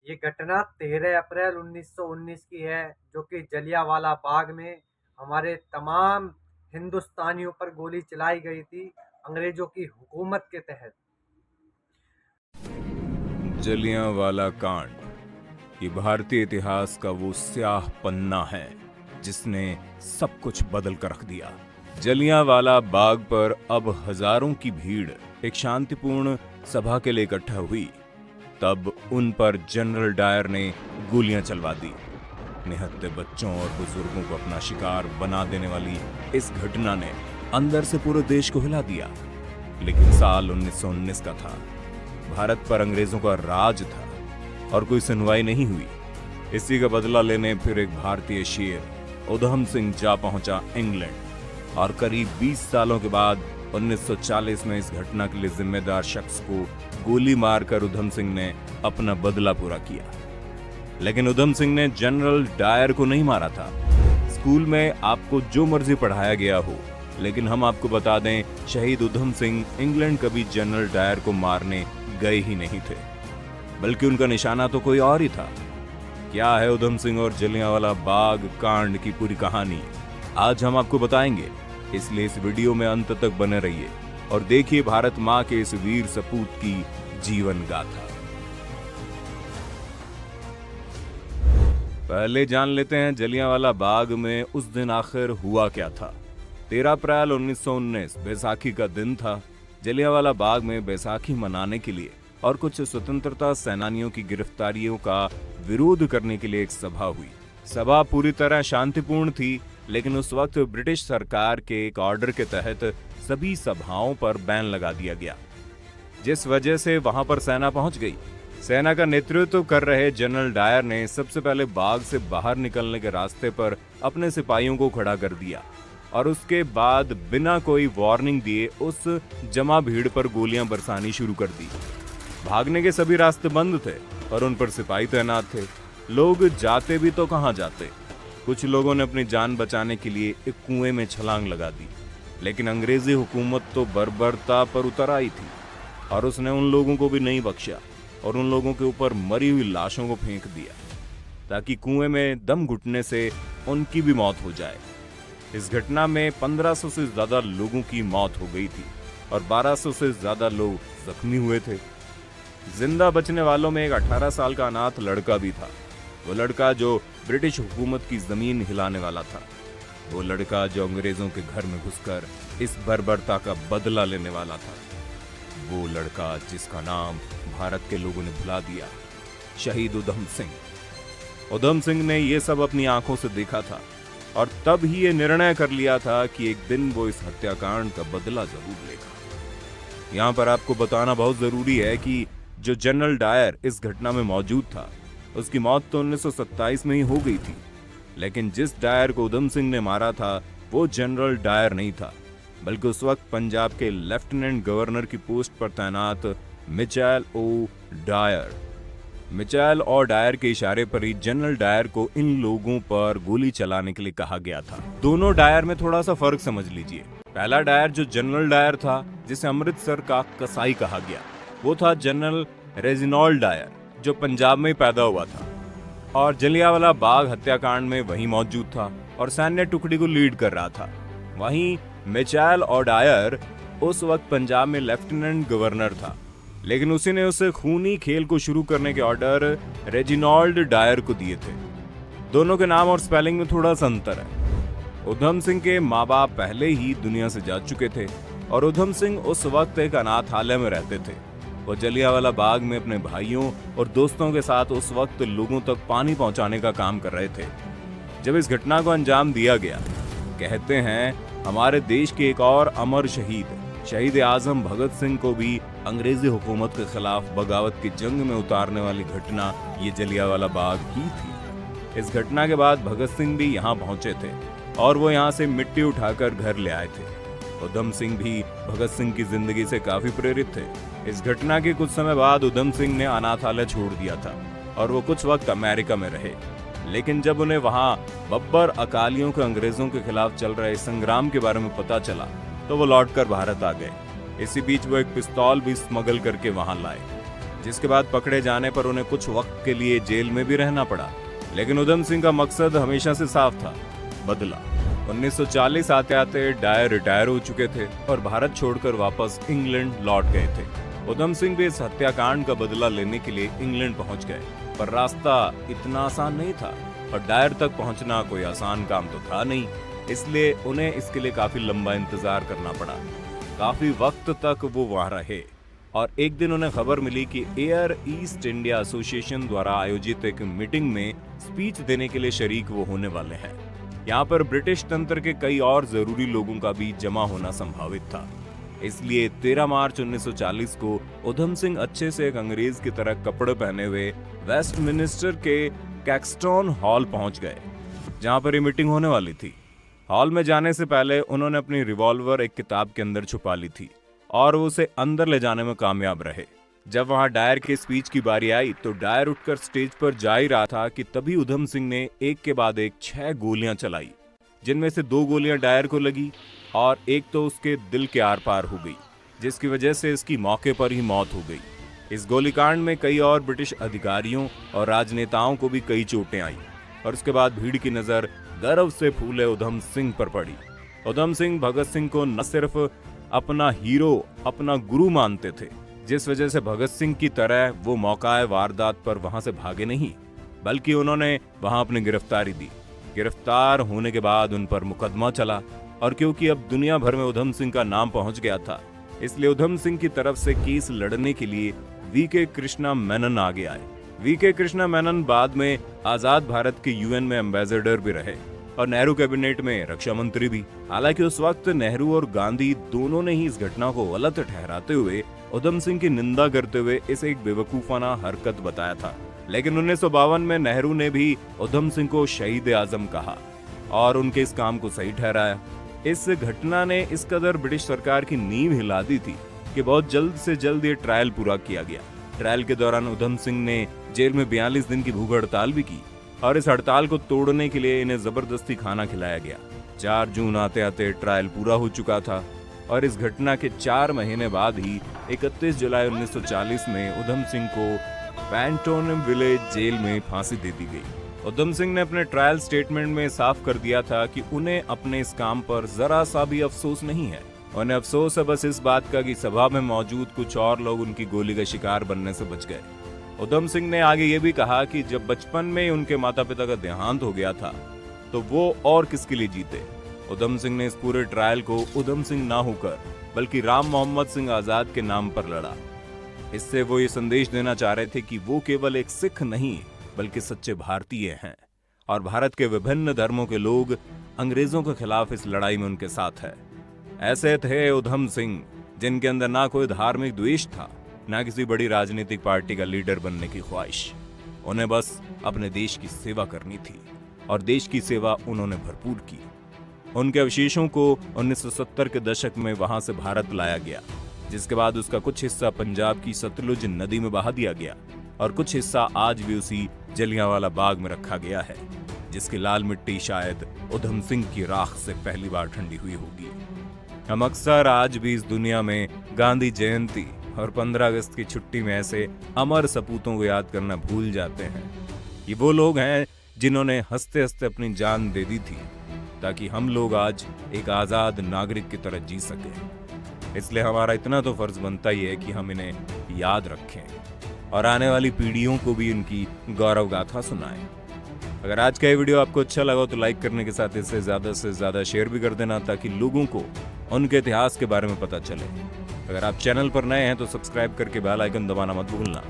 ये घटना 13 अप्रैल 1919 की है, जो कि जलियांवाला बाग में हमारे तमाम हिंदुस्तानियों पर गोली चलाई गई थी अंग्रेजों की हुकूमत के तहत। जलियांवाला कांड ये भारतीय इतिहास का वो स्याह पन्ना है जिसने सब कुछ बदल कर रख दिया। जलियांवाला बाग पर अब हजारों की भीड़ एक शांतिपूर्ण सभा के लिए इकट्ठा हुई। तब उन पर जनरल डायर ने गोलियां चलवा दी। निहत्थे बच्चों और बुजुर्गों को अपना शिकार बना देने वाली इस घटना ने अंदर से पूरे देश को हिला दिया। लेकिन साल 1919 का था, भारत पर अंग्रेजों का राज था और कोई सुनवाई नहीं हुई। इसी का बदला लेने फिर एक भारतीय शेर उधम सिंह जा पहुंचा इंग्लैंड और करीब 20 सालों के बाद 1940 में इस घटना के लिए जिम्मेदार शख्स को गोली मारकर उधम सिंह ने अपना बदला पूरा किया। लेकिन उधम सिंह ने जनरल डायर को नहीं मारा था। स्कूल में आपको जो मर्जी पढ़ाया गया हो, लेकिन हम आपको बता दें, शहीद उधम सिंह इंग्लैंड कभी जनरल डायर को मारने गए ही नहीं थे, बल्कि उनका निशाना तो कोई और ही था। क्या है उधम सिंह और जलियांवाला बाग कांड की पूरी कहानी, आज हम आपको बताएंगे। इसलिए इस वीडियो में अंत तक बने रहिए और देखिए भारत मां के इस वीर सपूत की जीवन गाथा। पहले जान लेते हैं जलियांवाला बाग में उस दिन आखिर हुआ क्या था। 13 अप्रैल 1919 बैसाखी का दिन था। जलियांवाला बाग में बैसाखी मनाने के लिए और कुछ स्वतंत्रता सेनानियों की गिरफ्तारियों का विरोध करने के लिए एक सभा हुई। सभा पूरी तरह शांतिपूर्ण थी, लेकिन उस वक्त ब्रिटिश सरकार के एक ऑर्डर के तहत सभी सभाओं पर बैन लगा दिया गया, जिस वजह से वहां पर सेना पहुंच गई। सेना का नेतृत्व कर रहे जनरल डायर ने सबसे पहले बाग से बाहर निकलने के रास्ते पर अपने सिपाहियों को खड़ा कर दिया और उसके बाद बिना कोई वार्निंग दिए उस जमा भीड़ पर गोलियां बरसानी शुरू कर दी। भागने के सभी रास्ते बंद थे और उन पर सिपाही तैनात थे। लोग जाते भी तो कहां जाते। कुछ लोगों ने अपनी जान बचाने के लिए एक कुएं में छलांग लगा दी, लेकिन अंग्रेजी हुकूमत तो बर्बरता पर उतर आई थी और उसने उन लोगों को भी नहीं बख्शा और उन लोगों के ऊपर मरी हुई लाशों को फेंक दिया ताकि कुएं में दम घुटने से उनकी भी मौत हो जाए। इस घटना में 1500 से ज्यादा लोगों की मौत हो गई थी और 1200 से ज्यादा लोग जख्मी हुए थे। जिंदा बचने वालों में एक 18 साल का अनाथ लड़का भी था। वो लड़का जो ब्रिटिश हुकूमत की जमीन हिलाने वाला था, वो लड़का जो अंग्रेजों के घर में घुसकर इस बर्बरता का बदला लेने वाला था, वो लड़का जिसका नाम भारत के लोगों ने भुला दिया, शहीद उधम सिंह। उधम सिंह ने ये सब अपनी आंखों से देखा था और तब ही ये निर्णय कर लिया था कि एक दिन वो इस हत्याकांड का बदला जरूर लेगा। यहां पर आपको बताना बहुत जरूरी है कि जो जनरल डायर इस घटना में मौजूद था, उसकी मौत तो 1927 में ही हो गई थी, लेकिन जिस डायर को उधम सिंह ने मारा था वो जनरल डायर नहीं था, बल्कि उस वक्त पंजाब के लेफ्टिनेंट गवर्नर की पोस्ट पर तैनात मिचेल ओ डायर। मिचेल और डायर के इशारे पर ही जनरल डायर को इन लोगों पर गोली चलाने के लिए कहा गया था। दोनों डायर में थोड़ा सा फर्क समझ लीजिए। पहला डायर जो जनरल डायर था, जिसे अमृतसर का कसाई कहा गया, वो था जनरल रेजिनॉल्ड डायर, जो पंजाब में पैदा हुआ था और जलियांवाला बाग हत्याकांड में वही मौजूद था और सैन्य टुकड़ी को लीड कर रहा था। वहीं मिचेल और डायर उस वक्त पंजाब में लेफ्टिनेंट गवर्नर था, लेकिन उसी ने उस खूनी खेल को शुरू करने के ऑर्डर रेजिनॉल्ड डायर को दिए थे। दोनों के नाम और स्पेलिंग में थोड़ा सा अंतर है। उधम सिंह के माँ बाप पहले ही दुनिया से जा चुके थे और उधम सिंह उस वक्त एक अनाथालय में रहते थे। वो जलियांवाला बाग में अपने भाइयों और दोस्तों के साथ उस वक्त लोगों तक पानी पहुंचाने का काम कर रहे थे जब इस घटना को अंजाम दिया गया। कहते हैं हमारे देश के एक और अमर शहीद आजम भगत सिंह को भी अंग्रेजी हुकूमत के खिलाफ बगावत की जंग में उतारने वाली घटना ये जलियांवाला बाग ही थी। इस घटना के बाद भगत सिंह भी यहाँ पहुंचे थे और वो यहाँ से मिट्टी उठाकर घर ले आए थे। उधम सिंह भी भगत सिंह की जिंदगी से काफी प्रेरित थे। इस घटना के कुछ समय बाद उधम सिंह ने अनाथालय छोड़ दिया था और वो कुछ वक्त अमेरिका में रहे, लेकिन जब उन्हें वहां बब्बर अकालियों के अंग्रेजों के खिलाफ चल रहे संग्राम के बारे में पता चला तो वो लौटकर भारत आ गए। इसी बीच वो एक पिस्तौल भी स्मगल करके वहां लाए। जिसके बाद पकड़े जाने पर उन्हें कुछ वक्त के लिए जेल में भी रहना पड़ा। लेकिन उधम सिंह का मकसद हमेशा से साफ था, बदला। 1940 आते आते डायर रिटायर हो चुके थे और भारत छोड़कर वापस इंग्लैंड लौट गए थे। उधम सिंह भी इस हत्याकांड का बदला लेने के लिए इंग्लैंड पहुंच गए, पर रास्ता इतना आसान नहीं था और डायर तक पहुंचना कोई आसान काम तो था नहीं, इसलिए उन्हें इसके लिए काफी लंबा इंतजार करना पड़ा। काफी वक्त तक वो वहां रहे और एक दिन उन्हें खबर मिली कि एयर ईस्ट इंडिया एसोसिएशन द्वारा आयोजित एक मीटिंग में स्पीच देने के लिए शरीक वो होने वाले हैं। यहाँ पर ब्रिटिश तंत्र के कई और जरूरी लोगों का भी जमा होना संभावित था। इसलिए 13 मार्च 1940 को उधम सिंह अच्छे से एक अंग्रेज की तरह कपड़े पहने हुए वेस्टमिनिस्टर के कैक्सटन हॉल पहुंच गए, जहां पर ये मीटिंग होने वाली थी। हॉल में जाने से पहले उन्होंने अपनी रिवॉल्वर एक किताब के अंदर छुपा ली थी और वो उसे अंदर ले जाने में कामयाब रहे। जब वहां डायर के स्पीच की बारी आई तो डायर उठकर स्टेज पर जा ही रहा था कि तभी उधम सिंह ने एक के बाद एक 6 गोलियां चलाई, जिनमें से 2 गोलियां डायर को लगी और एक तो उसके दिल के आर पार हो गई, जिसकी वजह से इसकी मौके पर ही मौत हो गई। इस गोलीकांड में कई और ब्रिटिश अधिकारियों और राजनेताओं को भी कई चोटें आई और उसके बाद भीड़ की नजर गर्व से फूले उधम सिंह पर पड़ी। उधम सिंह भगत सिंह को न सिर्फ अपना हीरो, अपना गुरु मानते थे, जिस वजह से भगत सिंह की तरह वो मौकाए वारदात पर वहां से भागे नहीं, बल्कि उन्होंने वहां अपनी गिरफ्तारी दी। गिरफ्तार होने के बाद उन पर मुकदमा चला और क्योंकि अब दुनिया भर में उधम सिंह का नाम पहुंच गया था, इसलिए उधम सिंह की तरफ से केस लड़ने के लिए वीके कृष्णा मेनन आगे आए। वीके कृष्णा मेनन बाद में आजाद भारत के यूएन में एम्बेसडर भी रहे और नेहरू कैबिनेट में रक्षा मंत्री भी। हालांकि उस वक्त नेहरू और गांधी दोनों ने ही इस घटना को गलत ठहराते हुए उधम सिंह की निंदा करते हुए इसे एक बेवकूफाना हरकत बताया था। लेकिन 1952 में नेहरू ने भी उधम सिंह को शहीद आजम कहा और उनके इस काम को सही ठहराया। इस घटना ने इस कदर ब्रिटिश सरकार की नींव हिला दी थी कि बहुत जल्द से जल्द ये ट्रायल पूरा किया गया। ट्रायल के दौरान उधम सिंह ने जेल में 42 दिन की भूख हड़ताल भी की और इस हड़ताल को तोड़ने के लिए इन्हें जबरदस्ती खाना खिलाया गया। 4 जून आते आते ट्रायल पूरा हो चुका था और इस घटना के 4 महीने बाद ही 31 जुलाई 1940 में उधम सिंह को पैंटोनिम विलेज जेल में फांसी दे दी गई। उधम सिंह ने अपने ट्रायल स्टेटमेंट में साफ कर दिया था कि उन्हें अपने इस काम पर जरा सा भी अफसोस नहीं है। उन्हें अफसोस है बस इस बात का कि सभा में मौजूद कुछ और लोग उनकी गोली का शिकार बनने से बच गए। उधम सिंह ने आगे ये भी कहा कि जब बचपन में उनके माता पिता का देहांत हो गया था तो वो और किसके लिए जीते। उधम सिंह ने इस पूरे ट्रायल को उधम सिंह ना होकर बल्कि राम मोहम्मद सिंह आजाद के नाम पर लड़ा। इससे वो ये संदेश देना चाह रहे थे कि वो केवल एक सिख नहीं बल्कि सच्चे भारतीय हैं और भारत के विभिन्न धर्मों के लोग अंग्रेजों के खिलाफ इस लड़ाई में उनके साथ है। ऐसे थे उधम सिंह जिनके अंदर ना कोई धार्मिक द्वेष था, ना किसी बड़ी राजनीतिक पार्टी का लीडर बनने की ख्वाहिश। उन्हें बस अपने देश की सेवा करनी थी और देश की सेवा उन्होंने भरपूर की। उनके अवशेषों को 1970 के दशक में वहां से भारत लाया गया, जिसके बाद उसका कुछ हिस्सा पंजाब की सतलुज नदी में बहा दिया गया और कुछ हिस्सा आज भी उसी जलियांवाला बाग में रखा गया है, जिसकी लाल मिट्टी शायद उधम सिंह की राख से पहली बार ठंडी हुई होगी। हम अक्सर आज भी इस दुनिया में गांधी जयंती और 15 अगस्त की छुट्टी में ऐसे अमर सपूतों को याद करना भूल जाते हैं। ये वो लोग हैं जिन्होंने हंसते हंसते अपनी जान दे दी थी ताकि हम लोग आज एक आजाद नागरिक की तरह जी सके। इसलिए हमारा इतना तो फर्ज बनता ही है कि हम इन्हें याद रखें और आने वाली पीढ़ियों को भी इनकी गौरव गाथा सुनाएं। अगर आज का ये वीडियो आपको अच्छा लगा तो लाइक करने के साथ इसे ज्यादा से ज्यादा शेयर भी कर देना ताकि लोगों को उनके इतिहास के बारे में पता चले। अगर आप चैनल पर नए हैं तो सब्सक्राइब करके बेल आइकन दबाना मत भूलना।